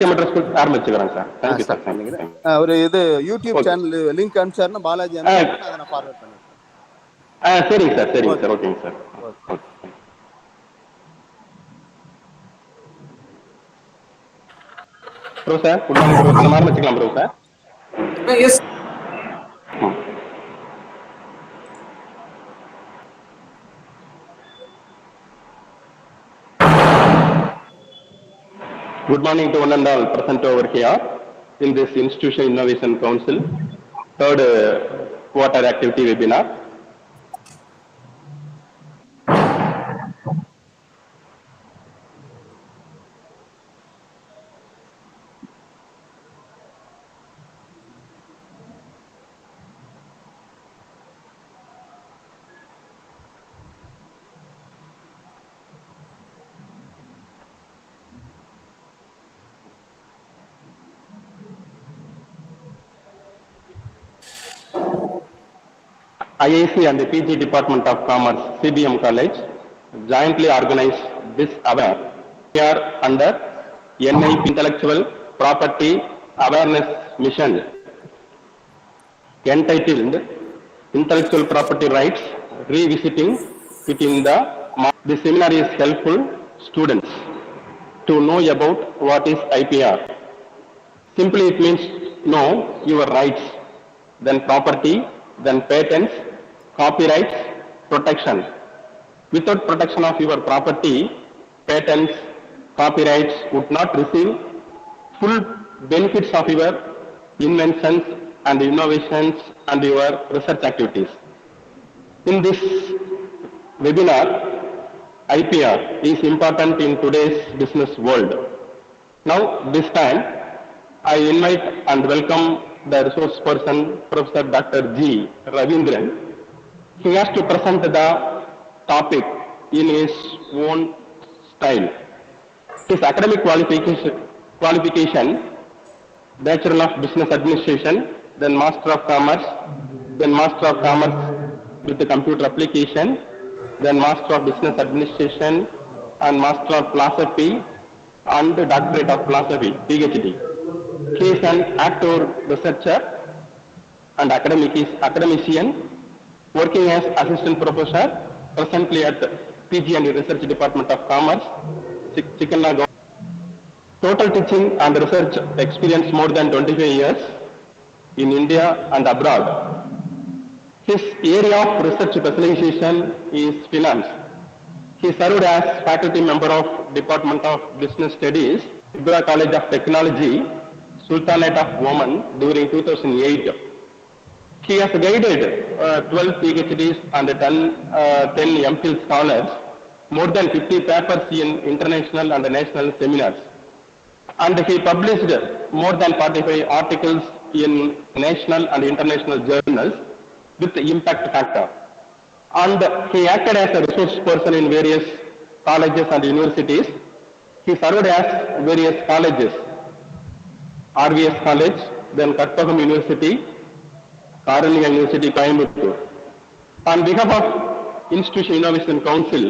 ஆரம்பிச்சுக்கிறேன் sir. Thank you sir. ஒரு இது YouTube channel link அனுப்பிச்சாருன்னா பாலாஜி அதை நான் ஃபார்வர்ட் பண்ணிடுறேன். சரிங்க சார், சரிங்க சார், ஓகேங்க sir. Bro sir, good morning bro. நம்ம ஆரம்பிச்சுக்கலாம் bro sir. Yes. Good morning to one and all present over here in this Institution Innovation Council third quarter activity webinar. IIC and the PG Department of Commerce, CBM College, jointly organized this award. We are under NIP Intellectual Property Awareness Mission entitled Intellectual Property Rights Revisiting it in the. This seminar is helpful students to know about what is IPR. Simply it means know your rights, then property, then patents, copyrights, protection. Without protection of your property, patents, copyrights would not receive full benefits of your inventions and innovations and your research activities. In this webinar, IPR is important in today's business world. Now, this time, I invite and welcome the resource person, Professor Dr. G. Ravindran. He has to present the topic in his own style. His academic qualification, Bachelor of Business Administration, then Master of Commerce, then Master of Commerce with the Computer Application, then Master of Business Administration and Master of Philosophy and Doctorate of Philosophy, PhD. He is an actor, researcher and academician working as assistant professor presently at PG and Research Department of Commerce, Chikanna. Total teaching and research experience more than 25 years in India and abroad. His area of research specialization is finance. He served as faculty member of Department of Business Studies, Ibra College of Technology, Sultanate of Oman during 2008. He has guided 12 PhDs and 10 MPhil scholars, more than 50 papers in international and national seminars. And he published more than 45 articles in national and international journals with impact factor. And he acted as a resource person in various colleges and universities. He served as various colleges, RVS College, then Kattagam University, Karaniya University, Coimbatore. On behalf of Institution Innovation Council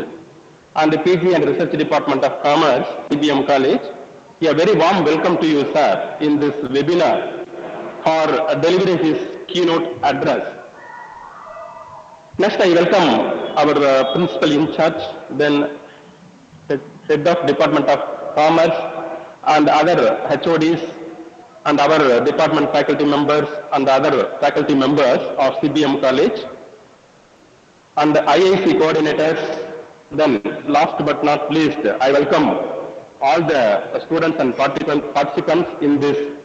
and the PG and Research Department of Commerce, CBM College, a very warm welcome to you, sir, in this webinar for delivering his keynote address. Next, I welcome our principal in charge, then head of Department of Commerce and other HODs and our department faculty members and other faculty members of CBM College and the IIC coordinators. Then last but not least, I welcome all the students and participants in this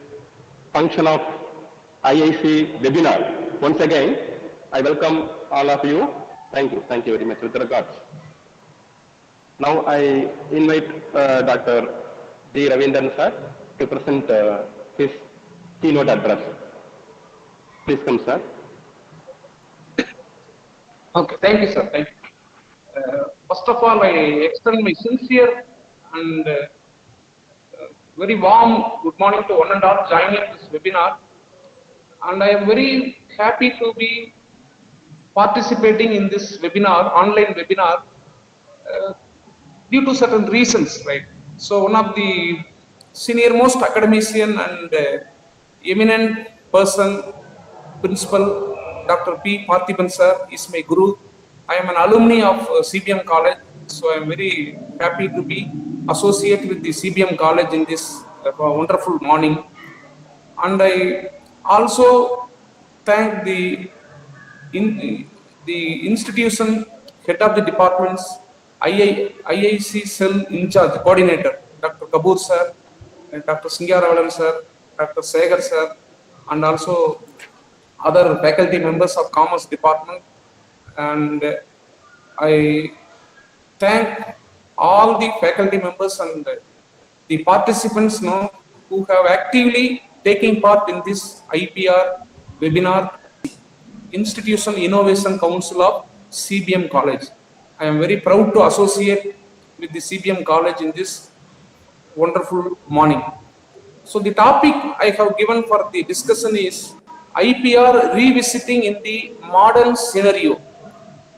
function of IIC webinar. Once again, I welcome all of you. Thank you very much. With regards. Now I invite Dr. G. Ravindran sir to present his keynote address. Please come, sir. Okay, thank you, sir. Thank you. First of all, I extend my sincere and very warm good morning to one and all joining this webinar. And I am very happy to be participating in this webinar, online webinar, due to certain reasons, right? So one of the senior most academician and eminent person, Principal Dr. P. Parthiban sir is my guru. I am an alumni of CBM College, so I am very happy to be associated with the CBM College in this wonderful morning. And I also thank the institution head of the departments, IIC cell in charge coordinator, Dr. Kapoor sir, and Dr. Singyaravalan sir, Dr. Segar sir, and also other faculty members of Commerce Department. And I thank all the faculty members and the participants who have actively taken part in this IPR webinar, Institution Innovation Council of CBM College. I am very proud to associate with the CBM College in this wonderful morning. So the topic I have given for the discussion is IPR revisiting in the modern scenario.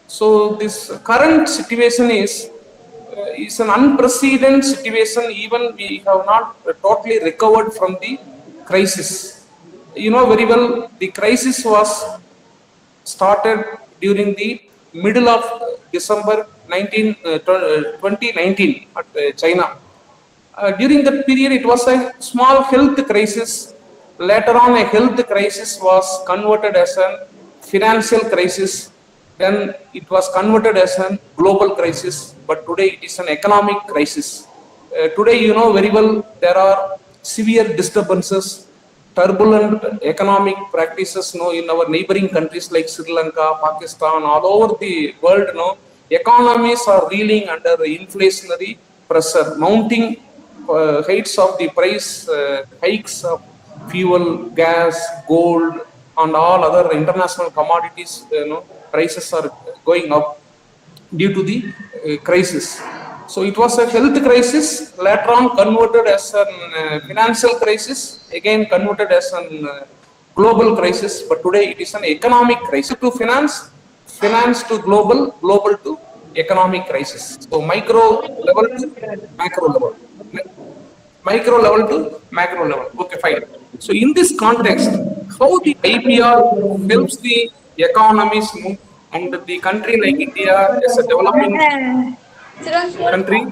So this current situation is an unprecedented situation. Even we have not totally recovered from the crisis. You know very well, the crisis was started during the middle of December 2019 at China. During that period, it was a small health crisis. Later on, a health crisis was converted as a financial crisis. Then it was converted as a global crisis. But today, it is an economic crisis. Today, you know very well, there are severe disturbances, turbulent economic practices in our neighboring countries like Sri Lanka, Pakistan, all over the world. Economies are reeling under inflationary pressure, mounting heights of the price hikes of fuel, gas, gold, and all other international commodities. Prices are going up due to the crisis. So it was a health crisis, later on converted as a financial crisis, again converted as a global crisis, but today it is an economic crisis. To finance, finance to global, global to economic crisis. So micro level to macro level. Micro level to macro level. Okay, fine. So in this context, how the IPR helps the economies move and the country like India as a developing country,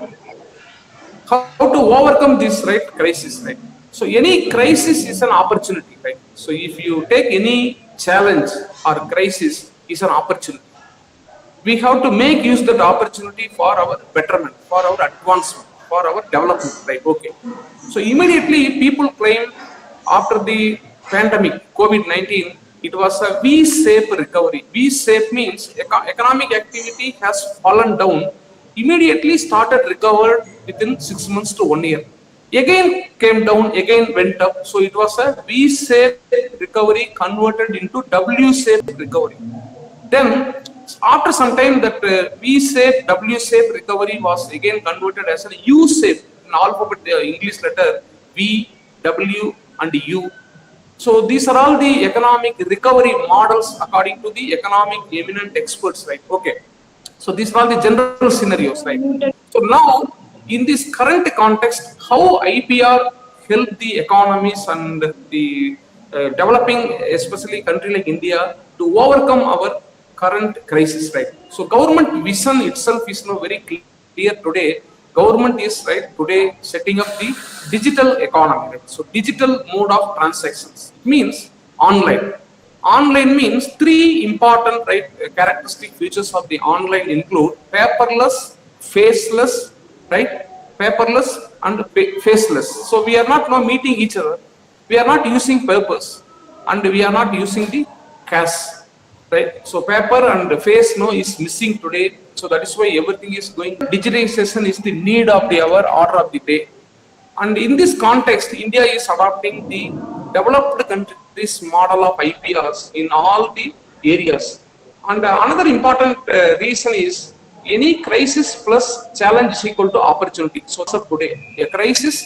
how to overcome this crisis, right? So any crisis is an opportunity, right? So if you take any challenge or crisis, is an opportunity. We have to make use of that opportunity for our betterment, for our advancement, for our development, right? Okay. So immediately people claim after the pandemic, COVID-19, it was a V-shaped recovery. V-shape means economic activity has fallen down, immediately started recovered within 6 months to 1 year. Again came down, again went up. So it was a V-shaped recovery converted into W-shaped recovery. Then after some time that V-shaped, W-shaped recovery was again converted as a U-shaped, an alphabet English letter V, W and U. So these are all the economic recovery models according to the economic eminent experts, right? Okay. So these are all the general scenarios, right? So now in this current context, how IPR help the economies and the developing, especially country like India, to overcome our current crisis, right? So government vision itself is very clear today. Government is today setting up the digital economy, right? So digital mode of transactions. It means online. Online means three important characteristic features of the online include paperless, faceless, paperless and faceless. So we are not now meeting each other. We are not using papers and we are not using the cash. Right? So paper and face is missing today. So that is why everything is going. Digitization is the need of the hour, order of the day. And in this context, India is adopting the developed countries model of IPRs in all the areas. And another important reason is any crisis plus challenge is equal to opportunity. So today, a crisis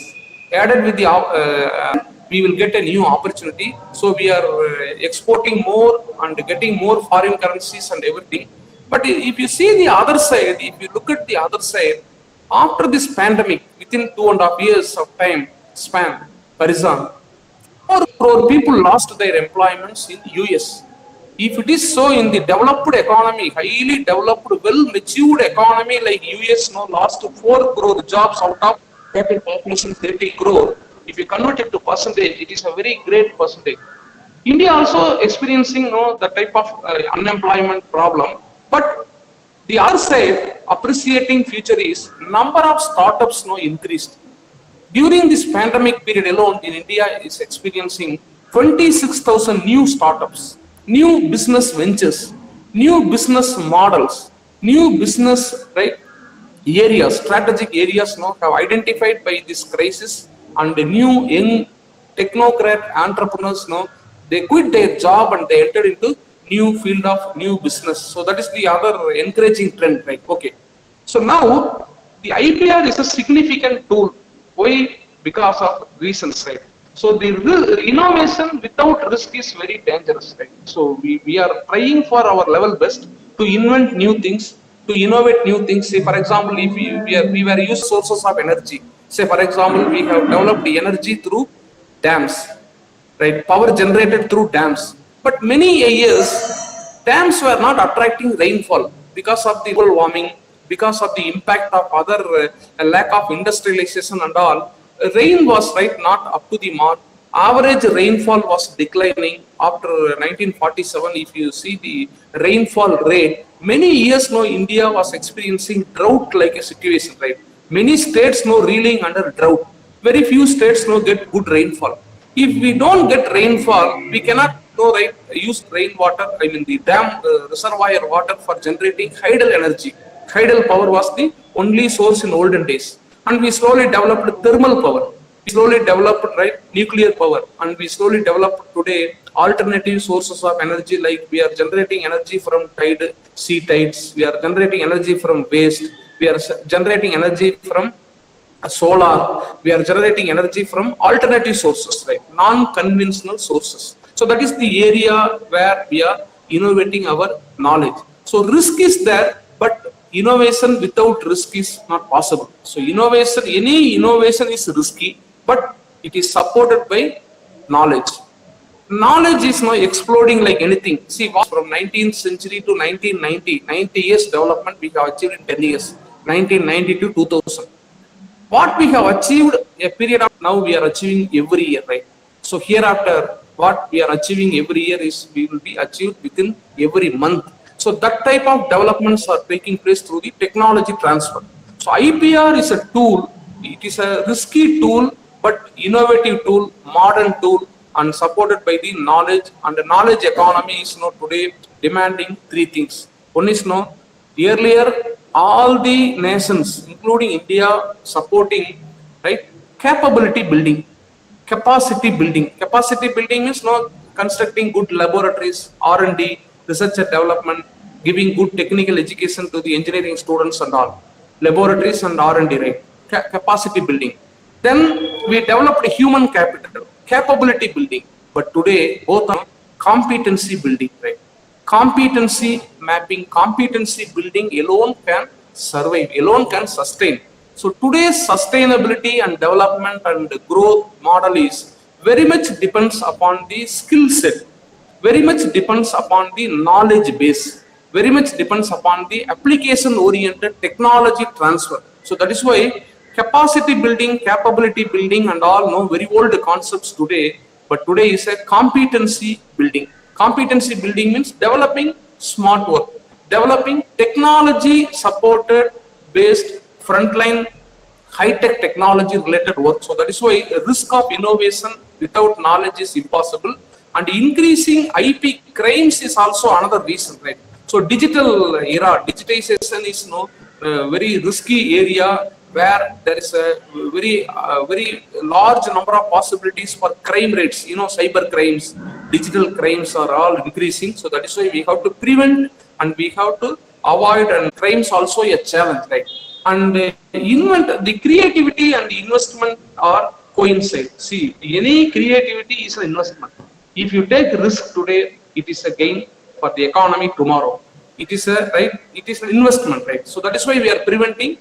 added with the we will get a new opportunity. So we are exporting more and getting more foreign currencies and everything. But if you see the other side, if you look at the other side, after this pandemic, within 2.5 years of time, span, horizon, 4 crore people lost their employments in US. If it is so in the developed economy, highly developed, well-matured economy like US, no, lost 4 crore jobs out of total population 30 crore. If you convert it to percentage, it is a very great percentage. India also experiencing the type of unemployment problem, but the other side appreciating future is number of startups increased. During this pandemic period alone, in India is experiencing 26,000 new startups, new business ventures, new business models, new business areas, strategic areas have identified by this crisis, and the new young technocrat entrepreneurs they quit their job and they entered into new field of new business. So that is the other encouraging trend, right? Okay. So now the IPR is a significant tool. Why? Because of reasons, right? So the innovation without risk is very dangerous, right? So we are trying for our level best to invent new things, to innovate new things. Say for example, if we were used sources of energy. Say for example, we have developed the energy through dams, right? Power generated through dams. But many years, dams were not attracting rainfall because of the global warming, because of the impact of other lack of industrialization and all. Rain was not up to the mark. Average rainfall was declining after 1947. If you see the rainfall rate, many years India was experiencing drought like a situation, right? Many states reeling under drought. Very few states get good rainfall. If we don't get rainfall, we cannot use rainwater, I mean the dam reservoir water for generating hydel energy. Hydel power was the only source in olden days. And we slowly developed thermal power. We slowly developed nuclear power, and we slowly developed today alternative sources of energy, like we are generating energy from tide, sea tides. We are generating energy from waste. We are generating energy from solar. We are generating energy from alternative sources, right? Non-conventional sources. So that is the area where we are innovating our knowledge. So risk is there, but innovation without risk is not possible. So innovation, any innovation is risky, but it is supported by knowledge. Knowledge is now exploding like anything. See, from 19th century to 1990, 90 years development we have achieved in 10 years, 1990 to 2000. What we have achieved a period of now we are achieving every year, right? So hereafter, what we are achieving every year is we will be achieved within every month. So that type of developments are taking place through the technology transfer. So IPR is a tool. It is a risky tool, but innovative tool, modern tool, and supported by the knowledge. And the knowledge economy is today demanding 3 things. One is earlier all the nations, including India, supporting capability building, capacity building. Capacity building means constructing good laboratories, R&D, research and development, giving good technical education to the engineering students and all, laboratories and R&D, right? Capacity building. Then we developed human capital, capability building. But today both are competency building, right? Competency mapping, competency building alone can survive, alone can sustain. So today's sustainability and development and growth model is very much depends upon the skill set, very much depends upon the knowledge base, very much depends upon the application oriented technology transfer. So that is why capacity building, capability building and all very old concepts today, but today is a competency building. Competency building means developing smart work, developing technology supported based frontline high-tech technology related work. So that is why risk of innovation without knowledge is impossible. And increasing IP crimes is also another reason, right? So digital era, digitization is very risky area where there is a very large number of possibilities for crime rates. Cyber crimes, digital crimes are all increasing. So that is why we have to prevent and we have to avoid, and crimes also a challenge, right? And the creativity and the investment are coincide. See, any creativity is an investment. If you take risk today, it is a gain for the economy tomorrow. It is a it is an investment, right? So that is why we are preventing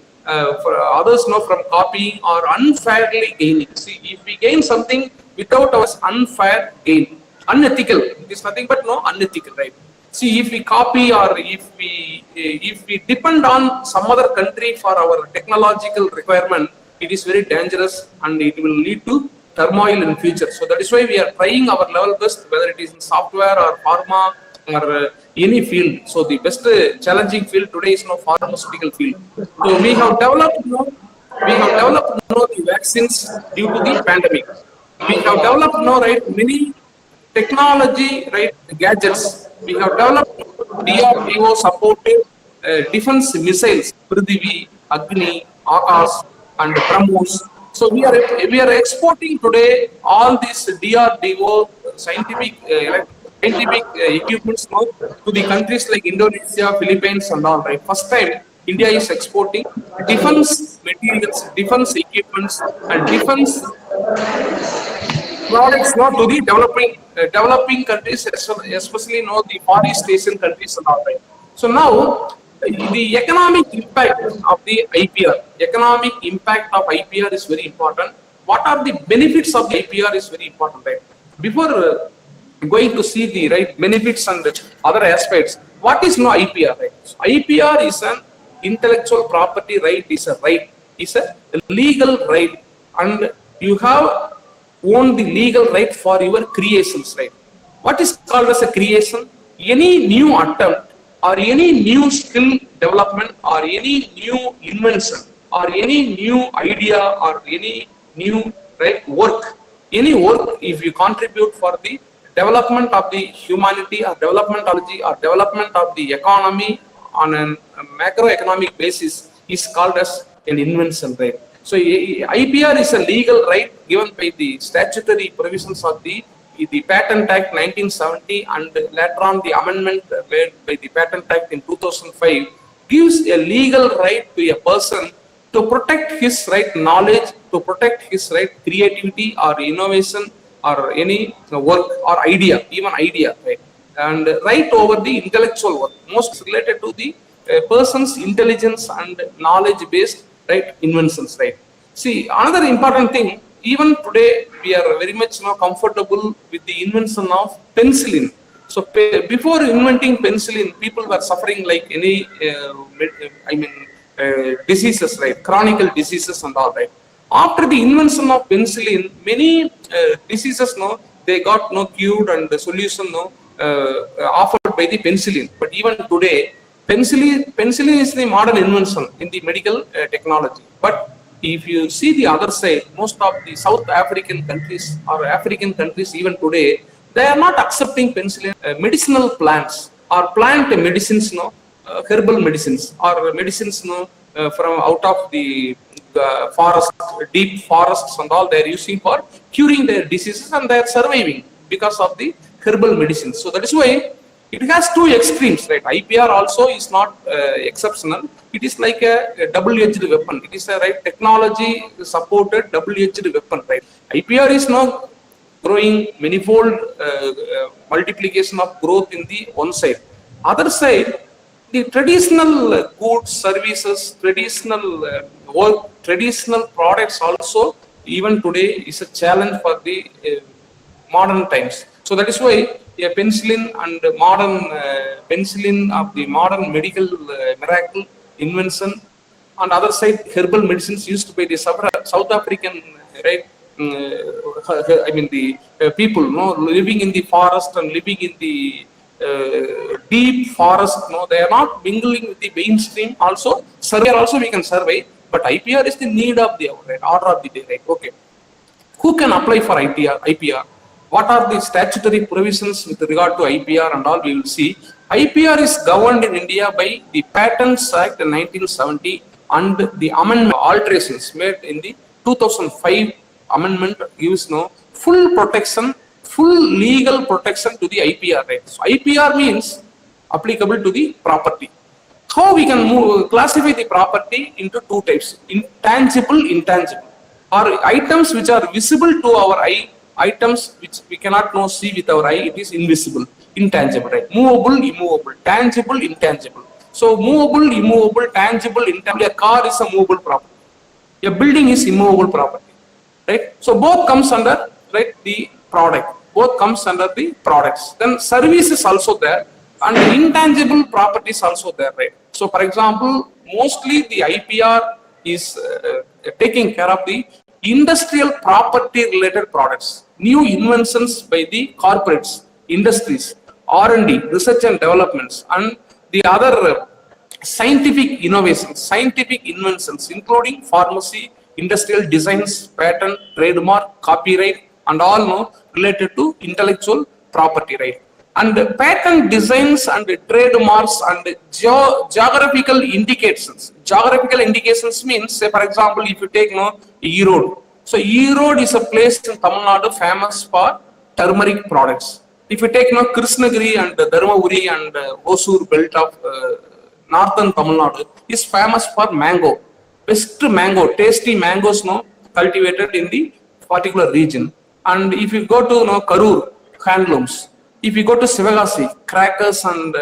for others know from copying or unfairly gaining. See, if we gain something without our unfair gain, unethical, it is nothing but no unethical, right? See, if we copy or if we depend on some other country for our technological requirement, it is very dangerous and it will lead to turmoil in future. So that is why we are trying our level best, whether it is in software or pharma or any field. So the best challenging field today is now pharmaceutical field. So we have developed the vaccines due to the pandemic. We have developed right many technology, right, gadgets. We have developed DRDO supported defense missiles, Prithvi, Agni, Akash, and BrahMos. So we are exporting today all these DRDO scientific equipments now to the countries like Indonesia, Philippines, and all. Right, first time India is exporting defense materials, defense equipments, and defense products not to the developing countries, especially the Far East Asian countries and all. Right. So now the economic impact of the IPR, is very important. What are the benefits of the IPR is very important, right? Before going to see the right benefits and other aspects, what is IPR, right? So IPR is an intellectual property right, is a legal right, and you have own the legal right for your creations, right? What is called as a creation? Any new attempt or any new skill development or any new invention or any new idea or any new work, any work, if you contribute for the development of the humanity or developmentology or development of the economy on a macroeconomic basis, is called as an invention, right? So IPR is a legal right given by the statutory provisions of the Patent Act 1970 and later on the amendment made by the Patent Act in 2005 gives a legal right to a person to protect his knowledge, to protect his creativity or innovation or any work or idea, even idea, right? And right over the intellectual work, most related to the person's intelligence and knowledge based inventions, right? See, another important thing, even today we are very much comfortable with the invention of penicillin. So before inventing penicillin, people were suffering like any diseases, right? Chronic diseases and all, right? After the invention of penicillin, many diseases they got cured and the solution offered by the penicillin. But even today, penicillin is the modern invention in the medical technology. But if you see the other side, most of the South African countries or African countries even today, they are not accepting penicillin. Medicinal plants or plant medicines, herbal medicines or medicines from out of the forest, deep forests and all, they are using for curing their diseases and they are surviving because of the herbal medicines. So that is why it has two extremes, right? IPR also is not exceptional. It is like a double-edged weapon. It is a technology supported double-edged weapon, right? IPR is now growing manifold multiplication of growth in the one side. Other side, the traditional goods, services, traditional work, traditional products also even today is a challenge for the modern times. So that is why a penicillin and modern penicillin of the modern medical miracle invention, and other side herbal medicines used by the South African the people living in the forest and living in the deep forest, they are not mingling with the mainstream. Also survey also we can survey, but IPR is the need of the hour, right? Order of the day, right? Okay, who can apply for IPR? What are the statutory provisions with regard to IPR and all, we will see. IPR is governed in India by the Patents Act 1970 and the amendment alterations made in the 2005 amendment gives full protection, full legal protection to the IPR, right? So IPR means applicable to the property. How we can classify the property into two types: intangible, intangible, or items which are visible to our eye, items which we cannot see with our eye, it is invisible. Intangible, right? Movable, immovable, tangible, intangible. So movable, immovable, tangible, intangible. A car is a movable property. A building is immovable property, right? So both comes under, right, the product. Both comes under the products. Then service is also there, and the intangible property is also there, right? So for example, mostly the IPR is taking care of the industrial property related products, new inventions by the corporates, industries, R&D, research and developments, and the other scientific innovations, scientific inventions, including pharmacy, industrial designs, patent, trademark, copyright, and all related to intellectual property, right? And patent designs and trademarks and geographical indications. Geographical indications means, say for example, if you take Erode. So Erode is a place in Tamil Nadu famous for turmeric products. If you take Krishnagiri and Dharmaburi and Osur belt of northern Tamil Nadu is famous for mango. Best mango, tasty mangoes cultivated in the particular region. And if you go to Karur, handlooms. If you go to Sivagasi, crackers and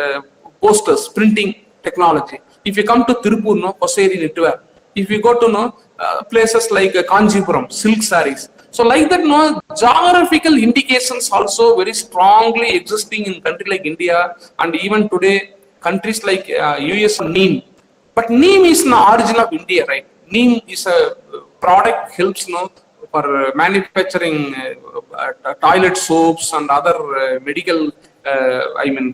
posters, printing technology. If you come to Tirupur, Koseri Nittuvar. If you go to places like Kanjipuram, silk sarees. So like that, geographical indications also very strongly existing in country like India, and even today countries like US neem. But neem is the origin of India, right? Neem is a product helps for manufacturing toilet soaps and other medical,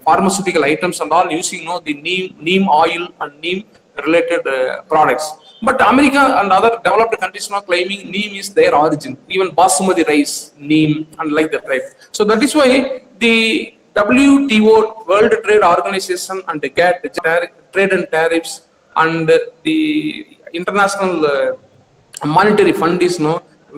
pharmaceutical items and all using the neem oil and neem related products. But America and other developed countries now claiming neem is their origin. Even basmati rice, neem, and like that, right? So that is why the WTO, World Trade Organization, and the GATT, Trade and Tariffs, and the International Monetary Fund is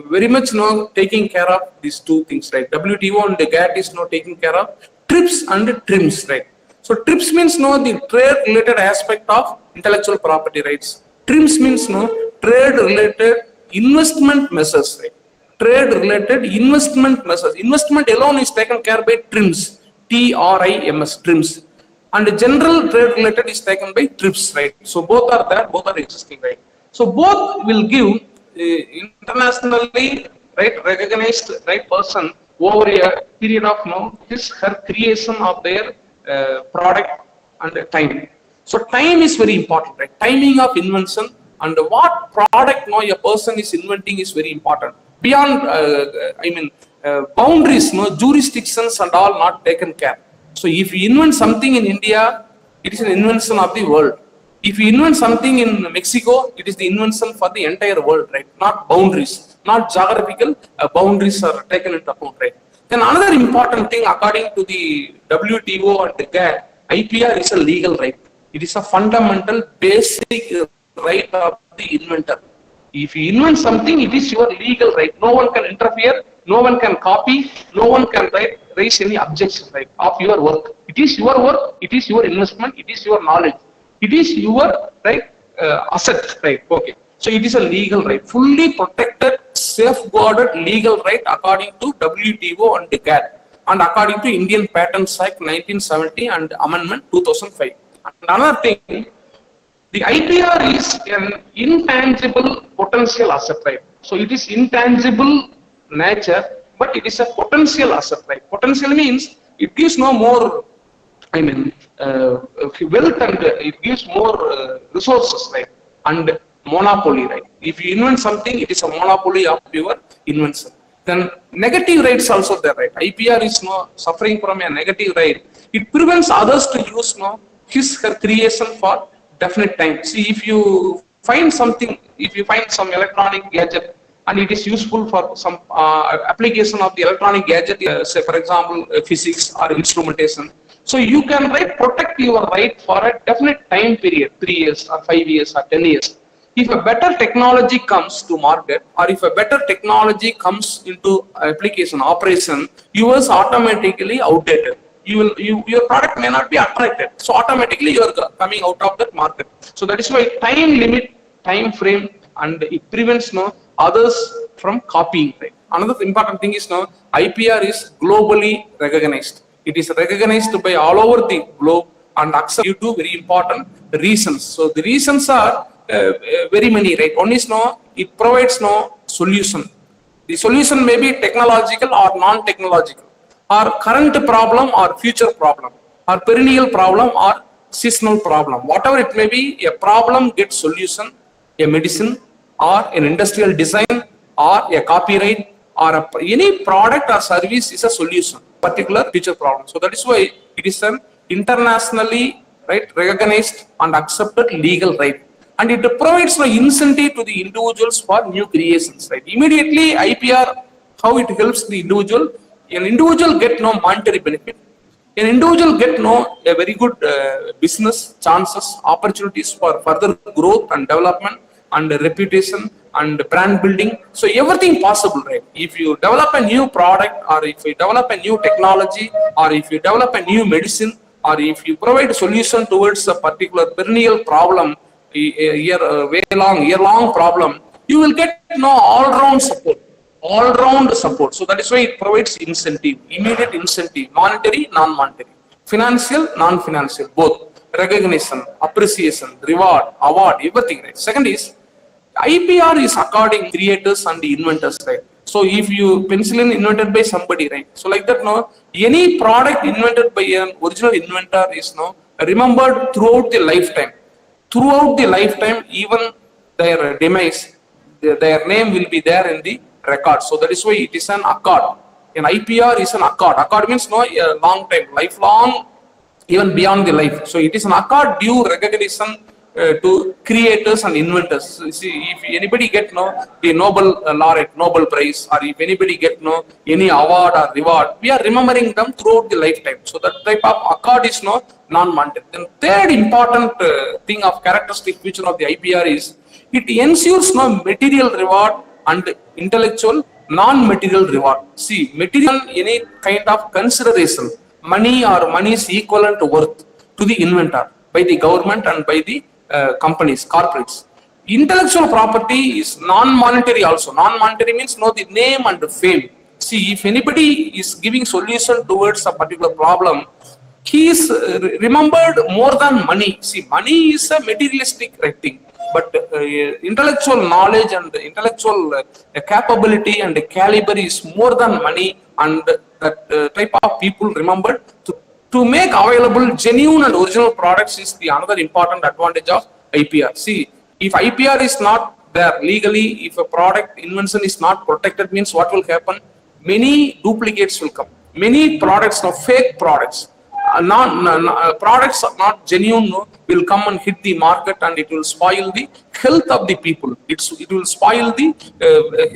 very much taking care of these two things, right? WTO and the GATT is taking care of TRIPS and TRIMS, right? So TRIPS means the trade related aspect of intellectual property rights. TRIMS means trade related investment measures, right? Trade related investment measures. Investment alone is taken care by TRIMS, TRIMS, TRIMS. And general trade related is taken by TRIPS, right? So both are there, both are existing, right? So both will give internationally, right, recognized, right, person over a period of her creation of their product and time. So time is very important, right? Timing of invention and what product a person is inventing is very important. Beyond, boundaries, jurisdictions and all not taken care. So if you invent something in India, it is an invention of the world. If you invent something in Mexico, it is the invention for the entire world, right? Not boundaries, not geographical boundaries are taken into account, right? Then another important thing according to the WTO and the GATT, IPR is a legal right. It is a fundamental basic right of the inventor. If you invent something, it is your legal right. No one can interfere, no one can copy, no one can raise any objection, right, of your work. It is your work, it is your investment, it is your knowledge. It is your asset, right? Okay. So it is a legal right, fully protected, safeguarded legal right according to WTO and the GATT, and according to Indian Patents Act 1970 and Amendment 2005. And another thing, the IPR is an intangible potential asset, right? So it is intangible nature, but it is a potential asset, right? Potential means it gives no more, wealth, and it gives more resources, right? And monopoly, right? If you invent something, it is a monopoly of your invention. Then negative rights also there, right? IPR is suffering from a negative right. It prevents others to use her creation for definite time. See, if you find something, if you find some electronic gadget and it is useful for some application of the electronic gadget, say for example physics or instrumentation, so you can protect your right for a definite time period, 3 years or 5 years or 10 years. If a better technology comes to market, or if a better technology comes into application, operation, yours automatically outdated. Your product may not be attracted, so automatically you are coming out of that market. So that is why time limit, time frame, and it prevents others from copying. Right? Another important thing is IPR is globally recognized. It is recognized by all over the globe, and accept due to very important reasons. So the reasons are very many, right? One is no, it provides no solution. The solution may be technological or non-technological, or current problem or future problem, or perennial problem or seasonal problem. Whatever it may be, a problem gets solution, a medicine or an industrial design or a copyright or any product or service is a solution, particular future problem. So that is why it is an internationally, right, recognized and accepted legal right. And it provides no incentive to the individuals for new creations, right? Immediately IPR, how it helps the individual, an individual get no monetary benefit, an individual get no a very good business chances, opportunities for further growth and development and reputation and brand building. So everything possible, right? If you develop a new product, or if you develop a new technology, or if you develop a new medicine, or if you provide a solution towards a particular perennial problem, year-long problem, you will get no all-round support. So that is why it provides incentive, immediate incentive, monetary, non-monetary, financial, non-financial, both recognition, appreciation, reward, award, everything, right? Second is IPR is according creators and the inventors, right? So if you penicillin invented by somebody, right? So like that, no, any product invented by an original inventor is no remembered throughout the lifetime. Throughout the lifetime, even their demise, their name will be there in the record. So that is why it is an accord. An IPR is an accord. Accord means no, a long time, lifelong, even beyond the life. So it is an accord due recognition to creators and inventors. See, if anybody get the Nobel laureate, Nobel Prize, or if anybody get any award or reward, we are remembering them throughout the lifetime. So that type of accord is non-monetary. Then third important thing of characteristic feature of the IPR is it ensures material reward and intellectual non-material reward. See, material, any kind of consideration, money or money's equivalent worth to the inventor by the government and by the companies, corporates. Intellectual property is non-monetary also. Non-monetary means the name and the fame. See, if anybody is giving solution towards a particular problem, he is remembered more than money. See, money is a materialistic thing, but intellectual knowledge and intellectual capability and caliber is more than money, and that type of people remembered to make available genuine and original products is the another important advantage of IPR. See, if IPR is not there legally, if a product invention is not protected, means what will happen? Many duplicates will come. Many products, fake products, products are not genuine, will come and hit the market, and it will spoil the health of the people. It will spoil the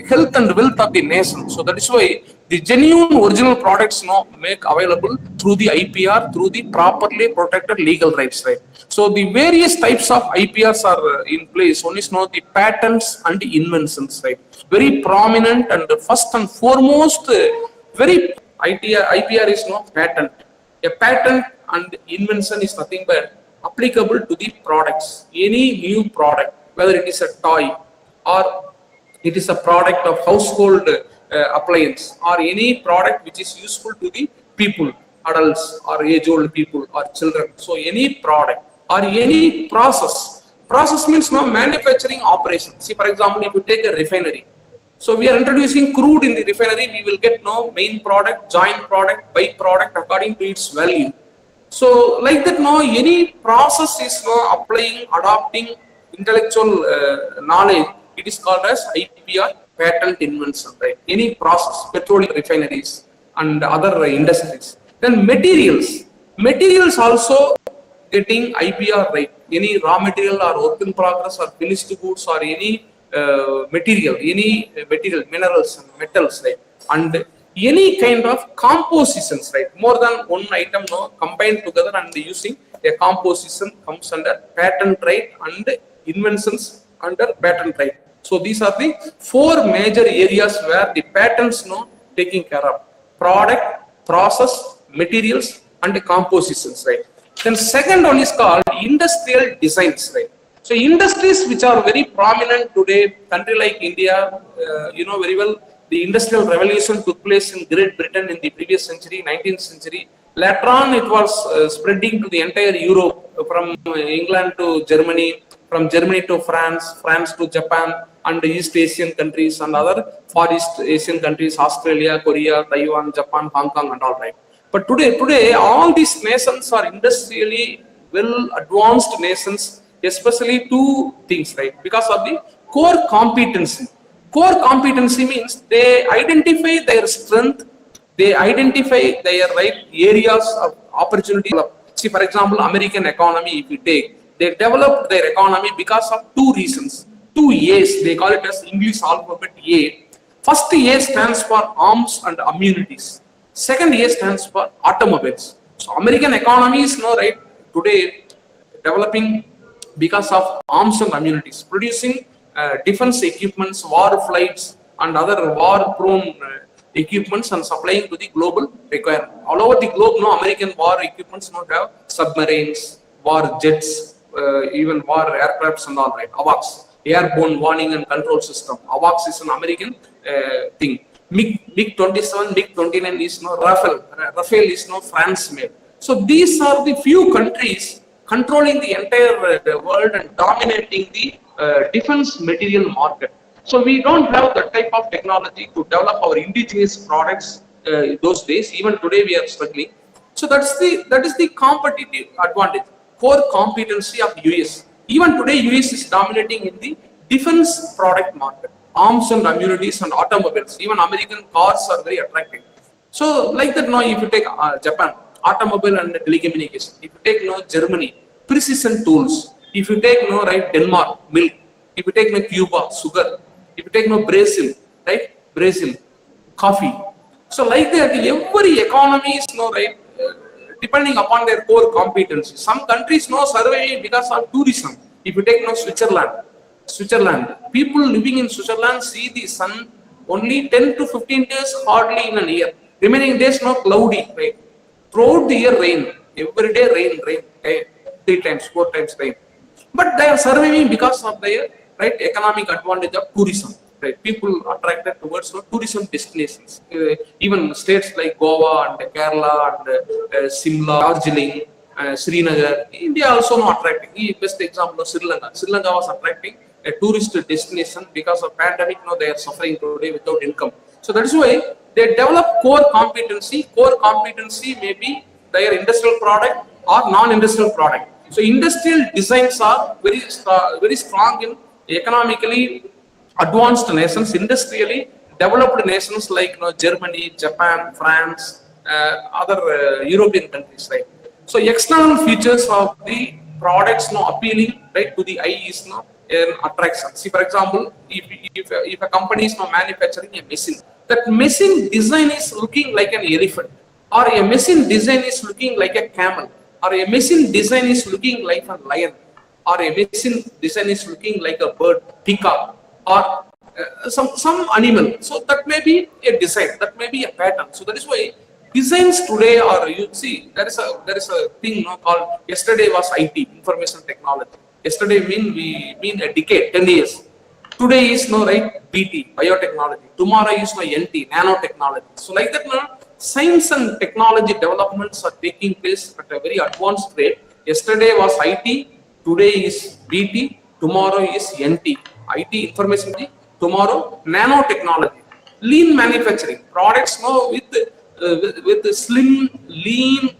health and wealth of the nation. So that is why the genuine original products make available through the IPR, through the properly protected legal rights, right? So the various types of IPRs are in place. One is the patents and the inventions, right? Very prominent and first and foremost, very IPR is patent. A patent and invention is nothing but applicable to the products. Any new product, whether it is a toy or it is a product of household appliance, or any product which is useful to the people, adults or age-old people or children. So any product or any process. Process means manufacturing operation. See, for example, if you take a refinery, so we are introducing crude in the refinery, we will get main product, joint product, byproduct according to its value. So like that, any process is applying, adopting intellectual knowledge, it is called as IPR, patent invention, right? Any process, petroleum refineries and other industries. Then materials also getting IPR, right? Any raw material or work in progress or finished goods or any material, minerals and metals, right? And any kind of compositions, right? More than one item combined together and using a composition comes under patent right, and inventions under patent right. So these are the four major areas where the patents taking care of: product, process, materials, and compositions, right? Then second one is called industrial designs, right? So industries which are very prominent today, country like India, very well, the industrial revolution took place in Great Britain in the previous century, 19th century. Later on, it was spreading to the entire Europe, from England to Germany, from Germany to France, France to Japan, and East Asian countries and other Far East Asian countries, Australia, Korea, Taiwan, Japan, Hong Kong, and all right. But today, all these nations are industrially well advanced nations, especially two things, right? Because of the core competency. Core competency means they identify their strength, they identify their right areas of opportunity. See, for example, American economy, if you take, they developed their economy because of two reasons. Two A's, they call it as English alphabet A. First A stands for arms and ammunities. Second A stands for automobiles. So American economy is now right today developing because of arms and ammunities, producing defense equipments, war flights, and other war-prone equipments, and supplying to the global requirement. All over the globe, no American war equipments now have submarines, war jets, even war aircrafts and all right. AWACS, airborne warning and control system. AWACS is an American thing. MiG-27, MiG-29 is no Rafale is no France made. So these are the few countries controlling the entire world and dominating the defense material market. So we don't have that type of technology to develop our indigenous products those days. Even today we are struggling. So that is the competitive advantage, core competency of US. Even today US is dominating in the defense product market, arms and ammunities and automobiles. Even American cars are very attractive. So like that now, if you take Japan, automobile and telecommunication. If you take Germany, precision tools. If you take Denmark, milk. If you take Cuba, sugar. If you take Brazil, right? Brazil, coffee. So like that, every economy is depending upon their core competency. Some countries surviving because of tourism. If you take Switzerland, people living in Switzerland see the sun only 10 to 15 days hardly in a year. Remaining days cloudy, right? Throughout the year rain, every day rain, okay? 3 times, 4 times rain. But they are surviving because of their economic advantage of tourism. Right? People attracted towards tourism destinations. Even states like Goa and Kerala and Simla, Darjeeling, Srinagar. India also attracting. The best example of Sri Lanka. Sri Lanka was attracting a tourist destination because of pandemic. They are suffering today without income. So that is why they develop core competency. Core competency may be their industrial product or non-industrial product. So industrial designs are very strong in economically advanced nations, industrially developed nations like Germany, Japan, France, other European countries, right? So external features of the products appealing to the eye is an attraction. See, for example, if a company is manufacturing a machine, that machine design is looking like an elephant, or a machine design is looking like a camel, or a machine design is looking like a lion, or a machine design is looking like a bird, peacock, or some animal. So that may be a design, that may be a pattern. So that is why designs today are, you see, there is a thing called yesterday was IT, information technology. Yesterday we mean a decade, 10 years. Today is BT, biotechnology. Tomorrow is NT, nanotechnology. So like that science and technology developments are taking place at a very advanced rate. Yesterday was IT, today is BT, tomorrow is NT. IT, information technology, tomorrow nanotechnology. Lean manufacturing, products with slim, lean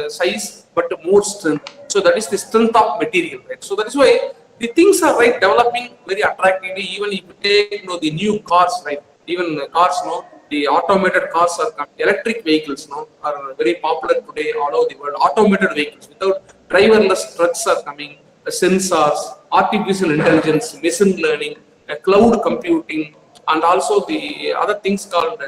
size, but more strength. So that is the strength of material, right? So that is why the things are developing very attractively. Even if you take the new cars, right? Even cars the automated cars are coming. Electric vehicles are very popular today all over the world. Automated vehicles without driverless trucks are coming. Sensors, artificial intelligence, machine learning, cloud computing, and also the other things called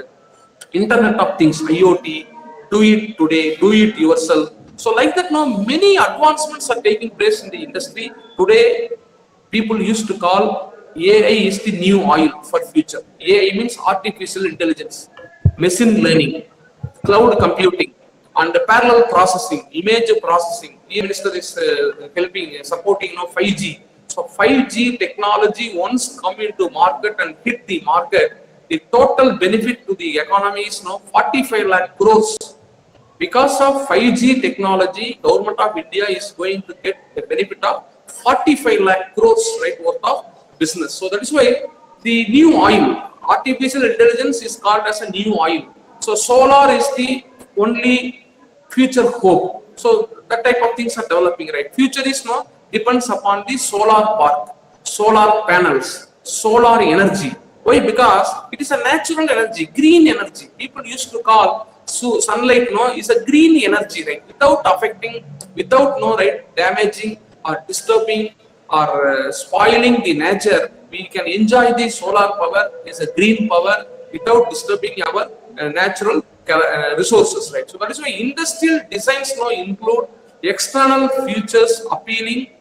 Internet of Things, IoT, do it today, do it yourself. So like that many advancements are taking place in the industry. Today, people used to call AI is the new oil for future. AI means artificial intelligence, machine learning, cloud computing, and parallel processing, image processing. The minister is supporting 5G. So 5G technology once come into market and hit the market, the total benefit to the economy is 45 lakh crores. Because of 5G technology, government of India is going to get a benefit of 45 lakh crores right worth of business. So that is why the new oil, artificial intelligence is called as a new oil. So solar is the only future hope. So that type of things are developing, right? Future is now depends upon the solar park, solar panels, solar energy. Why? Because it is a natural energy, green energy. People used to call sunlight is a green energy, right? Without affecting, without right, damaging or disturbing or spoiling the nature, we can enjoy the solar power as a green power without disturbing our natural resources, right? So that is why industrial designs now include external features appealing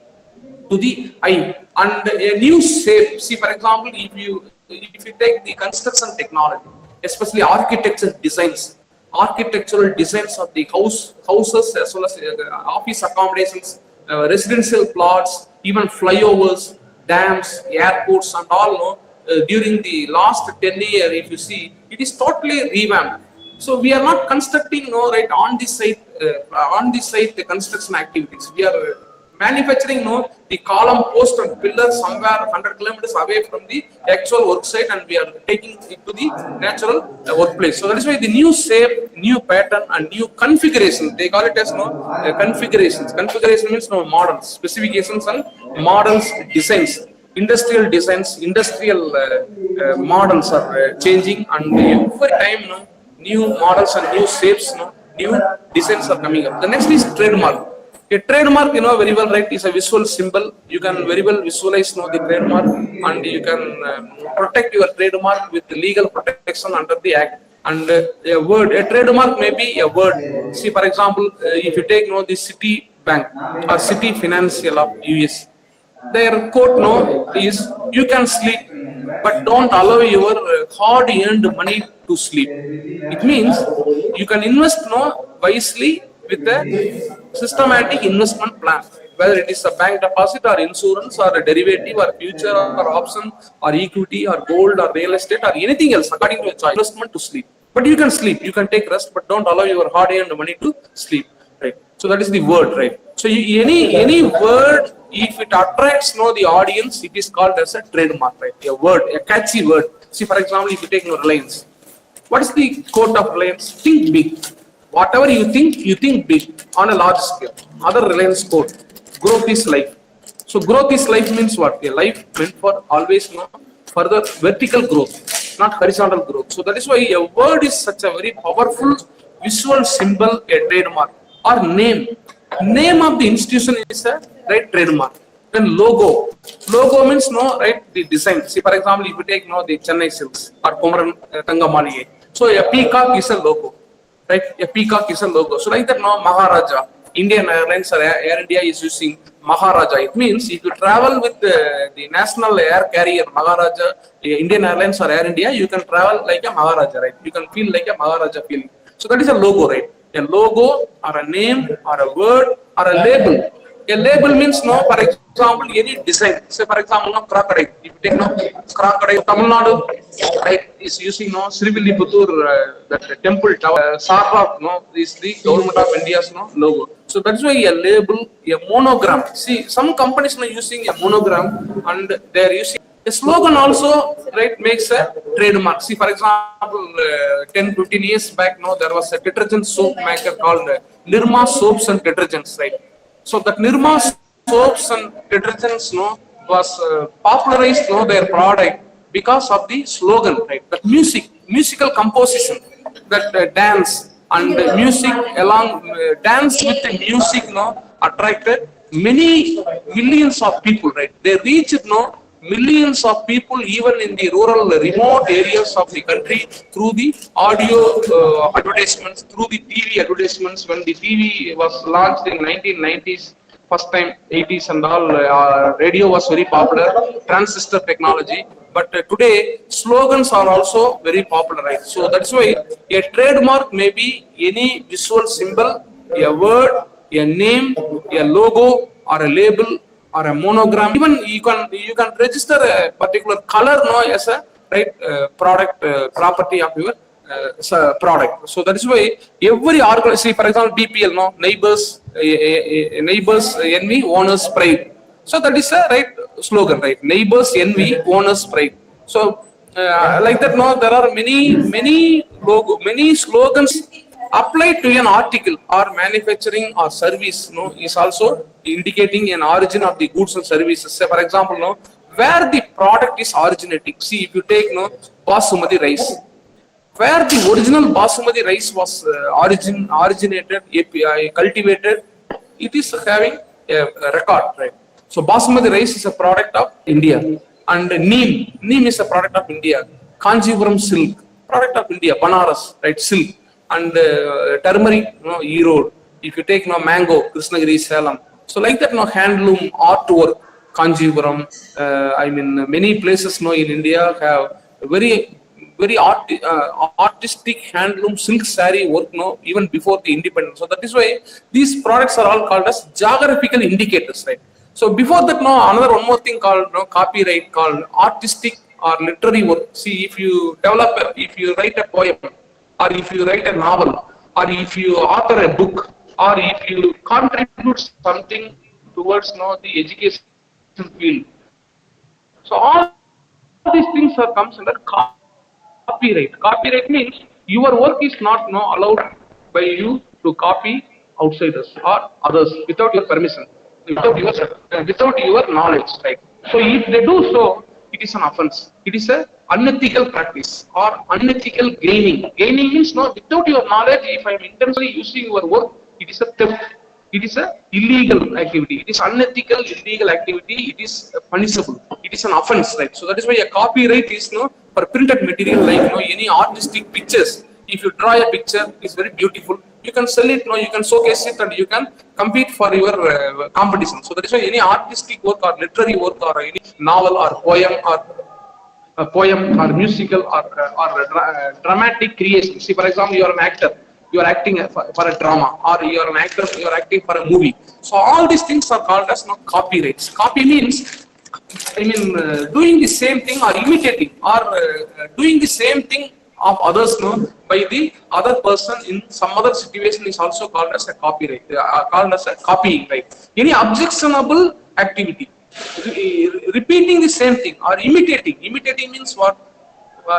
to the eye and a new shape. See, for example, if you take the construction technology, especially architectural designs of the houses as well as office accommodations, residential plots, even flyovers, dams, airports, and all. During the last 10 years, if you see, it is totally revamped. So we are not constructing right on the site the construction activities. We are manufacturing the column, post, and pillar somewhere 100 kilometers away from the actual work site, and we are taking it to the natural workplace. So that is why the new shape, new pattern, and new configuration. They call it as configurations. Configuration means models, specifications, and models, designs. Industrial designs, industrial models are changing, and every time new models and new shapes, new designs are coming up. The next is trademark. A trademark, very well, right, is a visual symbol. You can very well visualize the trademark, and you can protect your trademark with legal protection under the act. And a trademark may be a word. See, for example, if you take the City Bank or City Financial of US, their quote is, you can sleep, but don't allow your hard-earned money to sleep. It means you can invest wisely with a systematic investment plan, whether it is a bank deposit or insurance or a derivative or future or option or equity or gold or real estate or anything else according to your choice. Investment to sleep, but you can sleep, you can take rest, but don't allow your hard-earned money to sleep, right? So that is the word, right? So any word, if it attracts the audience, it is called as a trademark, right? A word, a catchy word. See, for example, if you take Reliance, what is the quote of Reliance? Think big. Whatever you think big on a large scale. Other Reliance quote, growth is life. So growth is life means what? A life meant for always further vertical growth, not horizontal growth. So that is why a word is such a very powerful visual symbol, a trademark, or name. Name of the institution is a right trademark. Then logo means right, the design. See, for example, if you take the Chennai Silks or Komaran Tangamalige, so a peacock is a logo, right? A peacock is a logo. So like that Maharaja, Indian Airlines or Air India is using Maharaja. It means if you travel with the national air carrier Maharaja, Indian Airlines or Air India, you can travel like a Maharaja, right? You can feel like a Maharaja feeling. So that is a logo, right? A logo or a name or a word or a label. A label means for example, any design. Say for example, crocodile. If you take crocodile, Tamil Nadu, right, is using Srivilliputtur, that temple tower. Saraf, is the government of India's logo. So that's why a label, a monogram. See, some companies are using a monogram and they are using a slogan also, right, makes a trademark. See, for example, 10-15 years back, there was a detergent soap maker called Nirma Soaps and Detergents, right? So that Nirma Soaps and Detergents was popularized their product because of the slogan, right? That musical composition, that dance and music along dance with the music attracted many millions of people, right? They reached millions of people even in the rural remote areas of the country through the audio advertisements, through the TV advertisements. When the TV was launched in 1990s, first time 80s and all, radio was very popular, transistor technology. But today slogans are also very popular, right? So that's why a trademark may be any visual symbol, a word, a name, a logo, or a label, or a monogram. Even you can register a particular color as a right product property of your product. So that is why every organization, see for example BPL, no, neighbors envy, owners pride. So that is a right slogan, right? Neighbors envy, owners pride. So like that, no, there are many slogans applied to an article or manufacturing or service, no, is also indicating an origin of the goods and services. Say for example, no, where the product is originating. See, if you take, no, basmati rice, where the original basmati rice was originated, API, cultivated, it is having a record, right? So basmati rice is a product of India, and neem is a product of India. Kanjipuram silk, product of India. Banaras, right, silk, and turmeric, no, Erode. If you take, no, mango, Krishnagiri, Salem. So like that, no, handloom, artwork, Kanjipuram. I mean, many places, no, in India have very artistic handloom silk saree work, no, even before the independence. So that is why these products are all called as geographical indicators, right? So before that, no, one more thing called, no, copyright, called artistic or literary work. See, if you write a poem, or if you write a novel, or if you author a book, or if you contribute something towards, no, the education field. So all these things are comes under copyright. Copyright means your work is not, no, allowed by you to copy outsiders or others without your permission, without your knowledge, right? So if they do so, it is an offense. It is a unethical practice or unethical gaining. Gaining means, no, without your knowledge, if I am intentionally using your work, it is a theft. It is a illegal activity. It is unethical, illegal activity. It is punishable. It is an offense, right? So that is why a copyright is, no, for printed material, like, no, any artistic pictures. If you draw a picture, it's very beautiful. You can sell it, no, you can showcase it, and you can compete for your competition. So that is why any artistic work or literary work or any novel or poem or musical or dramatic creation. See, for example, you are an actor. You are acting for a drama, or you are an actor, you are acting for a movie. So all these things are called as, no, copyrights. Copy means, I mean, doing the same thing or imitating or doing the same thing of others, no, by the other person in some other situation is also called as a copyright, called as a copying, right? Any objectionable activity, repeating the same thing or imitating. Imitating means what?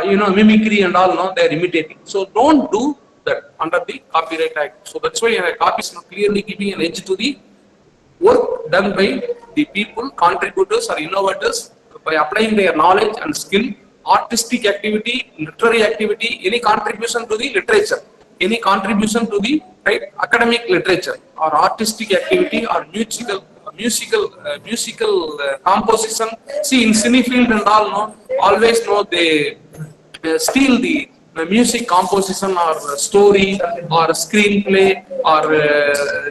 Mimicry and all, no, they are imitating. So don't do that under the Copyright Act. So that's why a copy is clearly giving an edge to the work done by the people, contributors or innovators, by applying their knowledge and skill, artistic activity, literary activity, any contribution to the literature, any contribution to the, right, academic literature or artistic activity or musical composition. See, in cine field and all, no, always, no, they steal the music composition or story or screenplay or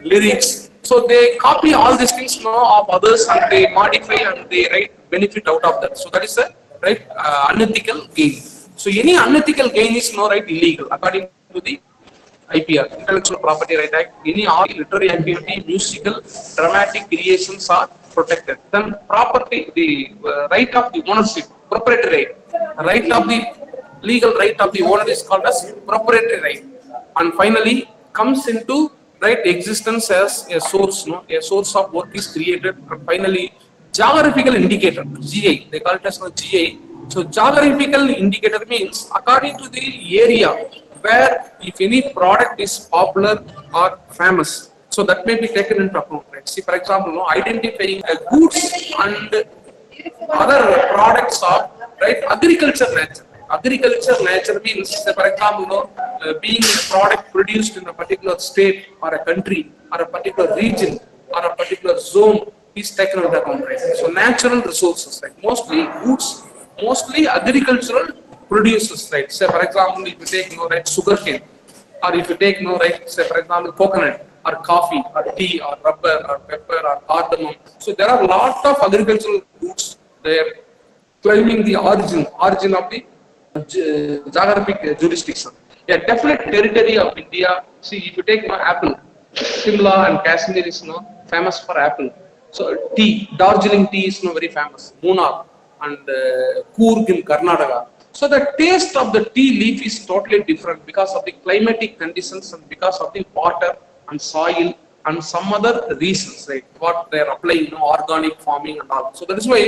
lyrics. So they copy all these things, no, of others, and they modify and they write benefit out of that. So that is a, right, unethical gain. So any unethical gain is, no, right, illegal according to the IPR, Intellectual Property Right Act. Any art, literary activity, musical, dramatic creations are protected. Then property, the right of the ownership, proprietary right of the legal right of the owner is called as proprietary right. And finally comes into, right, existence as a source, no, a source of work is created. And finally geographical indicator, GI, they call it as GI. So geographical indicator means according to the area where if any product is popular or famous, so that may be taken into account, right? See, for example, no, identifying goods and other products of, right, agriculture nature. Agriculture nature means, say, for example, no, being a product produced in a particular state or a country or a particular region or a particular zone is taken into account, right? So natural resources, like mostly goods, mostly agricultural produces, right? Say, for example, if you take, no, right, sugarcane, or if you take, no, right, say, for example, coconut or coffee or tea or rubber or pepper or cardamom. So there are a lot of agricultural goods there claiming the origin of the geographic jurisdiction. A definite territory of India. See, if you take, no, apple, Simla and Kashmir is, no, famous for apple. So tea, Darjeeling tea is, no, very famous. Munnar and Coorg in Karnataka. So the taste of the tea leaf is totally different because of the climatic conditions and because of the water and soil and some other reasons, right? What they are applying, organic farming and all. So that is why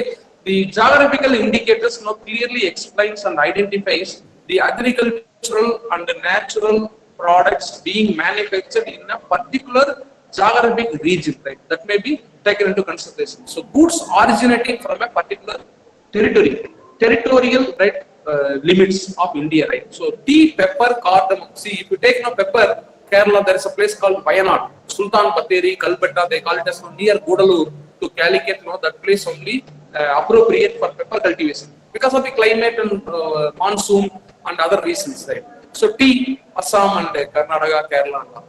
the geographical indicators clearly explains and identifies the agricultural and the natural products being manufactured in a particular geographic region, right? That may be taken into consideration. So goods originating from a particular territorial, right, limits of India, right? So tea, pepper, cardamom. See, if you take pepper, Kerala, there is a place called Wayanad, Sultan Batheri, Kalpetta, they call it as near Gudalur to Calicut. That place only appropriate for pepper cultivation because of the climate and monsoon and other reasons, right? So tea, Assam and Karnataka, Kerala.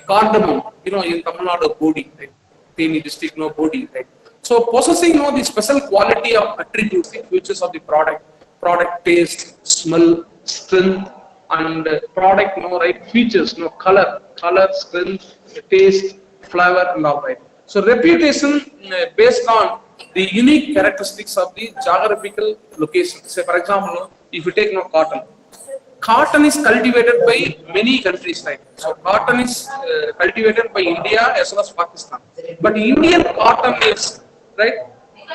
Cardamom, in Tamil Nadu, Bodi, right? Theni district, Bodi, right? So possessing the special quality of attributes, the features of the product taste, smell, strength, and product, right, features, color, strength, taste, flavor, and all, right. So reputation based on the unique characteristics of the geographical location. Say, for example, if you take cotton is cultivated by many countries, right? So cotton is cultivated by India as well as Pakistan. But Indian cotton is, right,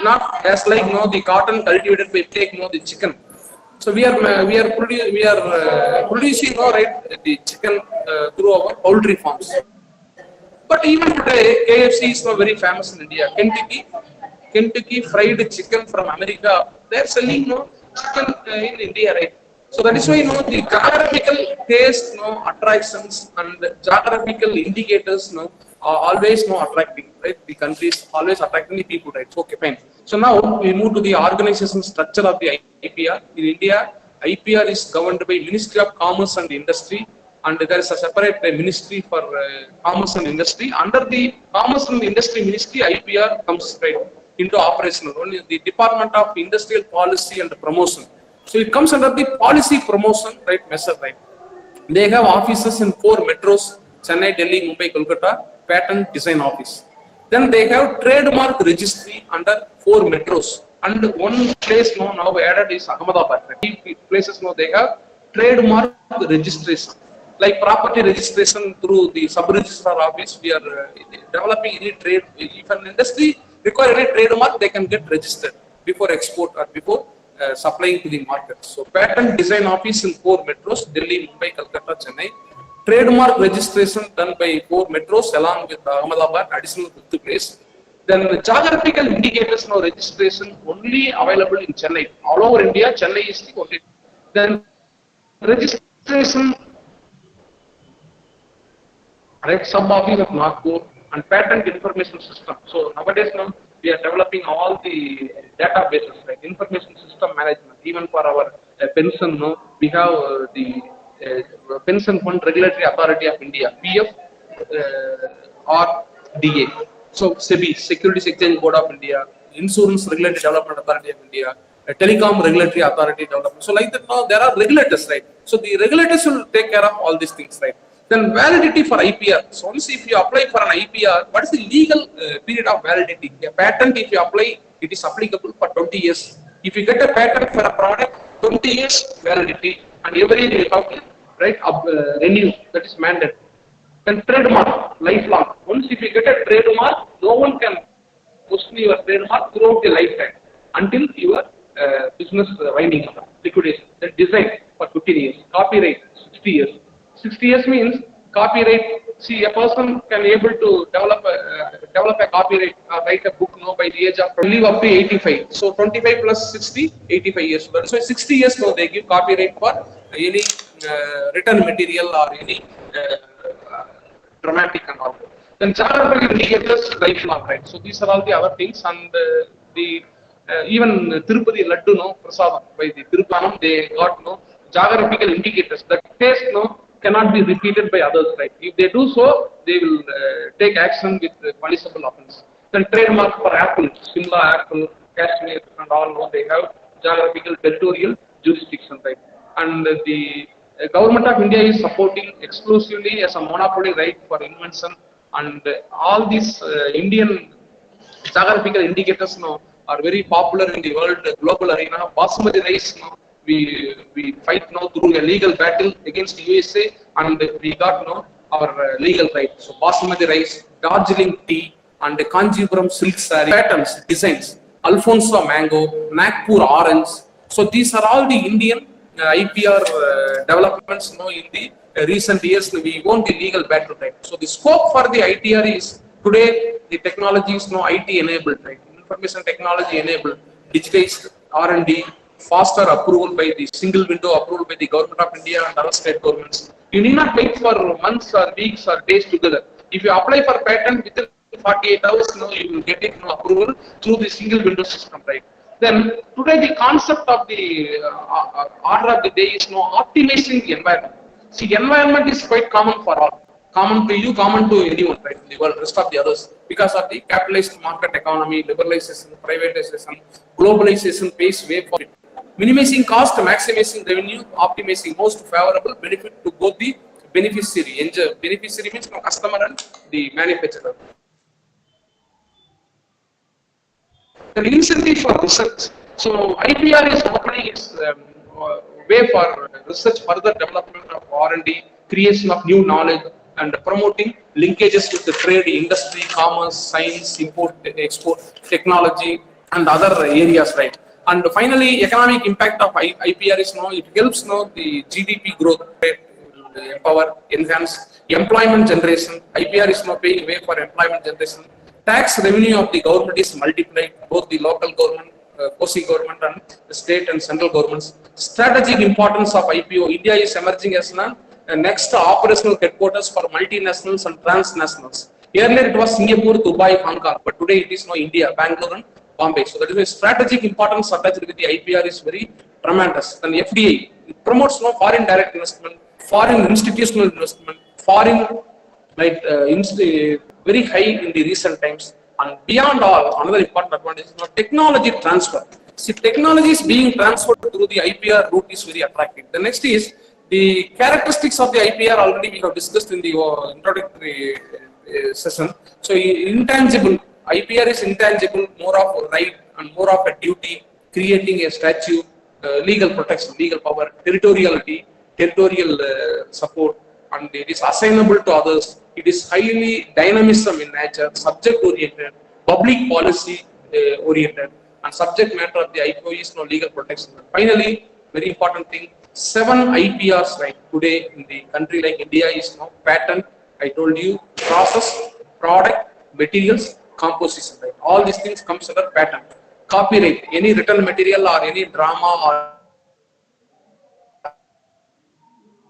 not as like the cotton cultivated by the chicken. So we are producing right, the chicken through our poultry farms. But even today, KFC is very famous in India. Kentucky fried chicken from America, they are selling chicken in India, right? So that is why the geographical taste, attractions and geographical indicators, are always attracting, right? The countries always attracting the people, right? Okay, fine. So now we move to the organization structure of the IPR. In India, IPR is governed by Ministry of Commerce and Industry, and there is a separate ministry for Commerce and Industry. Under the Commerce and Industry Ministry, IPR comes right into operational. Only the Department of Industrial Policy and Promotion. So it comes under the policy promotion, right, measure, right. They have offices in 4 metros: Chennai, Delhi, Mumbai, Kolkata, patent design office. Then they have trademark registry under 4 metros. And one place now added is Ahmedabad. 3 places they have trademark registration. Like property registration through the sub-registrar office, we are developing any trade. If an industry require any trademark, they can get registered before export or before supplying to the market. So patent design office in 4 metros: Delhi, Mumbai, Kolkata, Chennai. Trademark registration done by 4 metros along with Ahmedabad, additional 5th place. Then the geographical indicators registration only available in Chennai. All over India, Chennai is the only. Then registration, right, sub office of Nagpur, and patent information system. So nowadays we are developing all the databases, like information system management. Even for our pension, we have the Pension Fund Regulatory Authority of India, PF or DA. So SEBI, Securities Exchange Board of India, Insurance Regulatory Development Authority of India, Telecom Regulatory Authority Development. So like that, there are regulators, right? So the regulators will take care of all these things, right? Then validity for IPR. So once if you apply for an IPR, what is the legal period of validity? A patent, if you apply, it is applicable for 20 years. If you get a patent for a product, 20 years validity, and every year you have to, right, renew. That is mandate. Then trademark, lifelong. Once if you get a trademark, no one can question your trademark throughout the lifetime until your business winding up, liquidation. Then design for 15 years. Copyright, 60 years. 60 years means copyright. See, a person can able to develop a copyright, write a book by the age of live up to 85. So 25 plus 60, 85 years. So 60 years they give copyright for any written material or any dramatic and all. Then geographical indicators, lifelong, right? So these are all the other things, and the even Tirupati Laddu Prasadam by the Tirupanam, they got geographical indicators. The taste cannot be repeated by others, right? If they do so, they will take action with punishable offense. Then trademark for apple, Simla apple, Kashmir and all, they have geographical territorial jurisdiction, right? And the government of India is supporting exclusively as a monopoly right for invention, and all these Indian geographical indicators are very popular in the world global arena. Basmati rice we fight now through a legal battle against USA, and we got now our legal right. So basmati rice, Darjeeling tea, and the Kanjipuram silk saree patterns, designs, Alfonso mango, Nagpur orange. So these are all the Indian IPR developments now in the recent years. We won the legal battle, right? So the scope for the ITR is today the technology is now IT enabled, right? Information technology enabled, digitized R&D, faster approval by the single window approval by the government of India and other state governments. You need not wait for months or weeks or days together. If you apply for patent within 48 hours, you will get it approval through the single window system, right? Then today the concept of the order of the day is optimizing the environment. See, environment is quite common for all. Common to you, common to anyone, right, in the world, rest of the others, because of the capitalist market economy, liberalization, privatization, globalization paves way for it. Minimizing cost, maximizing revenue, optimizing most favorable benefit to both the beneficiary. Beneficiary means customer and the manufacturer. The incentive for research. So IPR is opening its way for research, further development of R&D, creation of new knowledge, and promoting linkages with the trade, industry, commerce, science, import, export, technology, and other areas, right? And finally, economic impact of IPR is it helps the GDP growth rate, empower, enhance employment generation. IPR is paying way for employment generation. Tax revenue of the government is multiplied, both the local government, quasi government, and the state and central governments. Strategic importance of IPO. India is emerging as next operational headquarters for multinationals and transnationals. Earlier it was Singapore, Dubai, Hong Kong, but today it is India, Bangalore and Bombay. So that is a strategic importance attached with the IPR is very tremendous. Then FDI, it promotes foreign direct investment, foreign institutional investment, foreign very high in the recent times. And beyond all, another important advantage is technology transfer. See, technology is being transferred through the IPR route is very attractive. The next is the characteristics of the IPR already we have discussed in the introductory session. So intangible, IPR is intangible, more of a right and more of a duty, creating a statute, legal protection, legal power, territoriality, territorial support, and it is assignable to others. It is highly dynamism in nature, subject oriented, public policy oriented, and subject matter of the IPO is legal protection. And finally, very important thing, 7 IPRs right today in the country like India is patent. I told you, process, product, materials, composition. Right, all these things comes under patent. Copyright, any written material or any drama or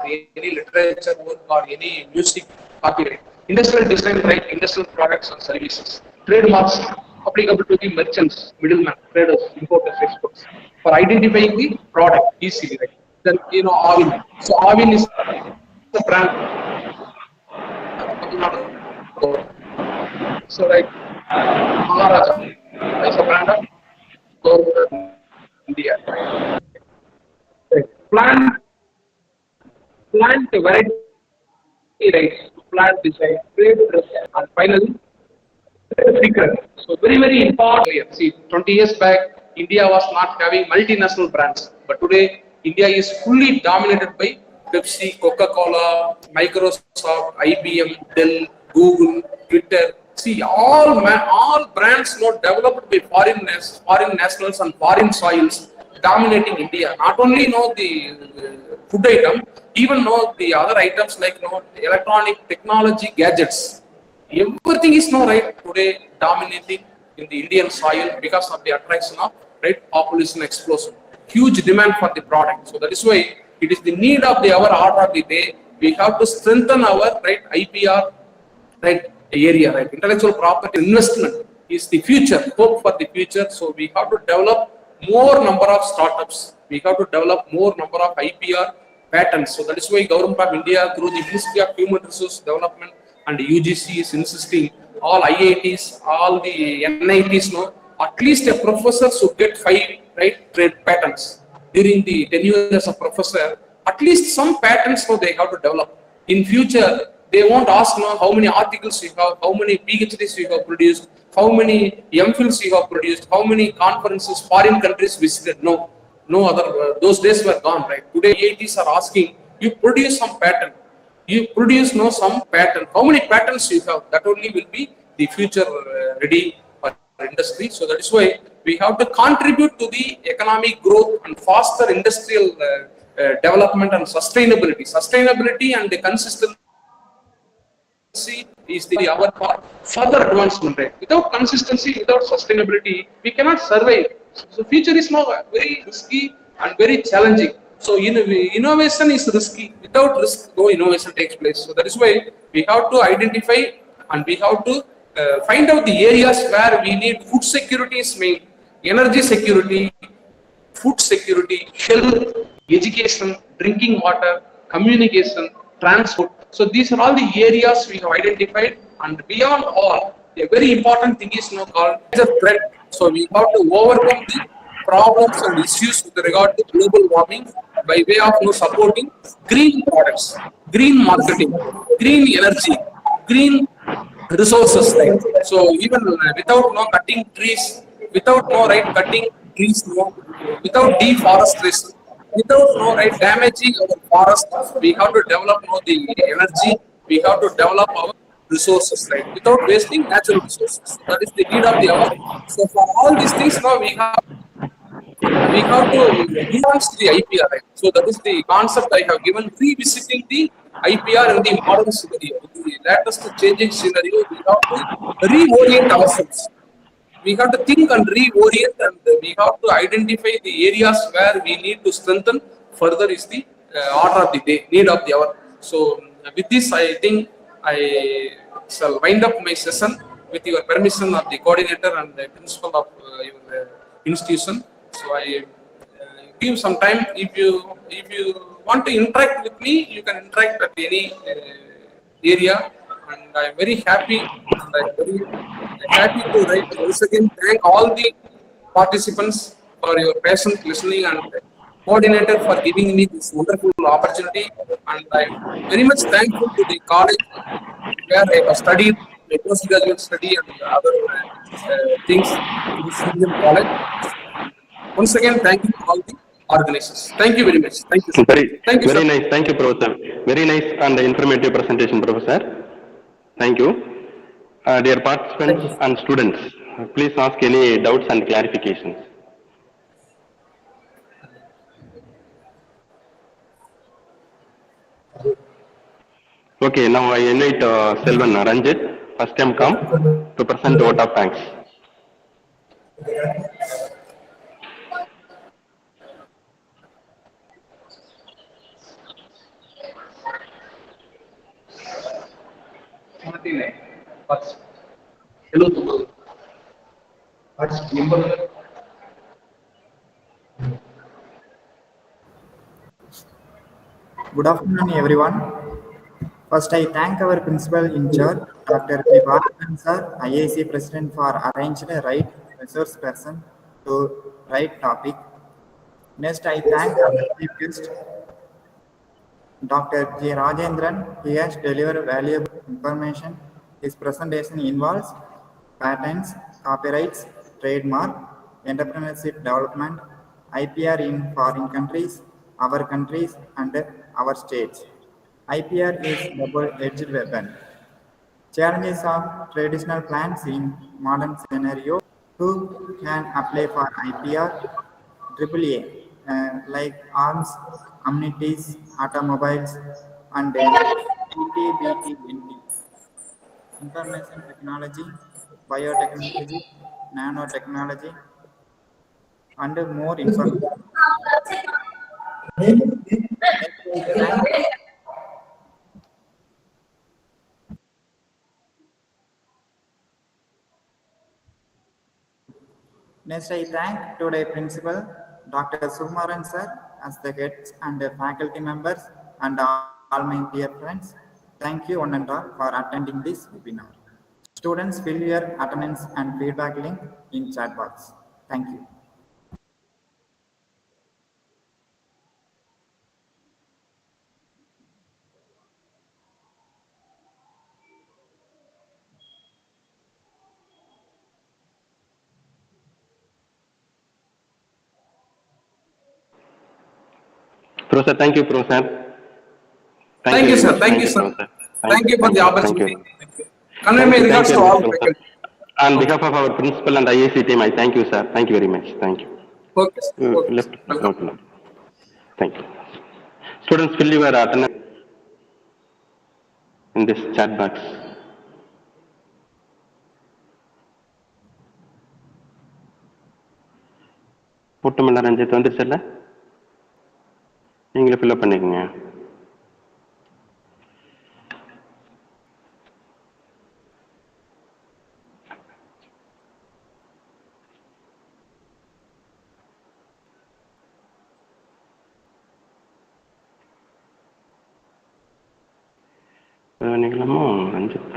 any literature work or any music, copyright. Industrial design right, industrial products and services. Trademarks applicable to the merchants, middlemen, traders, importers, exporters, for identifying the product easily, right? Then Avin. So Avin is the brand. So like Maharaja is a brand of India. Plant variety rights, plant design, trade dress, and finally secret. So very, very important. See, 20 years back, India was not having multinational brands, but today India is fully dominated by Pepsi, Coca-Cola, Microsoft, IBM, Dell, Google, Twitter. See, all brands developed by foreign nationals and foreign soils dominating India. Not only the food item, even the other items like electronic technology gadgets. Everything is right today dominating in the Indian soil because of the attraction of population explosion. Huge demand for the product. So that is why it is the need of our order of the day. We have to strengthen our IPR area. Intellectual property investment is the future, hope for the future. So we have to develop more number of startups. We have to develop more number of IPR patents. So that is why Government of India through the Ministry of Human Resource Development and UGC is insisting all IITs, all the NITs at least a professor should get 5 trade patents during the tenure as a professor. At least some patents they have to develop. In future, they won't ask how many articles you have, how many PhDs you have produced, how many MPhils you have produced, how many conferences foreign countries visited. No, No other, those days were gone, right? Today, IITs are asking, you produce some pattern. You produce no some pattern. How many patterns you have? That only will be the future ready for industry. So that is why we have to contribute to the economic growth and foster industrial development and sustainability. Sustainability and the consistency is the our part further advancement rate. Without consistency, without sustainability, we cannot survive. So future is now very risky and very challenging. So innovation is risky. Without risk, no innovation takes place. So that is why we have to identify and we have to find out the areas where we need food security is main, energy security, food security, health, education, drinking water, communication, transport. So these are all the areas we have identified, and beyond all, a very important thing is now called as a threat. So we have to overcome the problems and issues with regard to global warming by way of supporting green products, green marketing, green energy, green resources, right? So even without no cutting trees, without no right cutting trees, no, without deforestation, without no right damaging our forest, we have to develop no the energy, we have to develop our resources, right? Without wasting natural resources. So that is the need of the hour. So for all these things now we have to nuance the IPR. Right? So that is the concept I have given. Revisiting the IPR in the modern scenario, in the latest changing scenario, we have to reorient ourselves. We have to think and reorient, and we have to identify the areas where we need to strengthen. Further is the order of the day, need of the hour. So with this, I think I shall wind up my session with your permission of the coordinator and the principal of your institution. So I give some time. If you want to interact with me, you can interact at any area, and I'm very happy and I'm very happy to write once again thank all the participants for your patient listening and coordinator for giving me this wonderful opportunity. And I'm very much thankful to the college where I have studied my postgraduate study and other things in CBM College. Once again, thank you to all the organizers. Thank you very much. Thank you, sir. Very, Thank you, sir. very nice. Thank you, Professor. Very nice and informative presentation, Professor. Thank you. Dear Thank participants you. and students, please ask any doubts and clarifications. Okay, now I invite Selvan Ranjit, first time come, to present the vote of thanks. Hello. First, member. Good afternoon, everyone. First, I thank our principal in charge, Dr. P. Bharathan sir, IIC president, for arranging the right resource person to right topic. Next, I thank our chief guest, Dr. G. Rajendran. He has delivered valuable information. His presentation involves patents, copyrights, trademark, entrepreneurship development, IPR in foreign countries, our countries, and our states. IPR is double-edged weapon. Challenges of traditional plans in modern scenario. Who can apply for IPR? AAA, like arms, amenities, automobiles, and BTBTNT, information technology, biotechnology, nanotechnology, and more information. Next, I thank today principal Dr. Sumaran sir as the heads and the faculty members and all my dear friends. Thank you one and all for attending this webinar. Students, fill your attendance and feedback link in chat box. Thank you. Professor, thank you, Professor. Thank you, very sir. much. Thank you, sir. Professor. Thank you for the Thank you. opportunity. Thank you. Convey Thank my you, regards to very all much, Professor. faculty. On Okay, behalf of our principal and IIC team, I thank you, sir. Thank you very much. Thank you. okay, sir. Okay, sir. Left. Welcome. Okay. Thank you. Students, fill your attendance in this chat box. கூட்டமில்ல ரஞ்சித் வந்துருச்சுல்ல, நீங்களே fill up பண்ணிக்கங்க. நீங்களும் ரஞ்சித்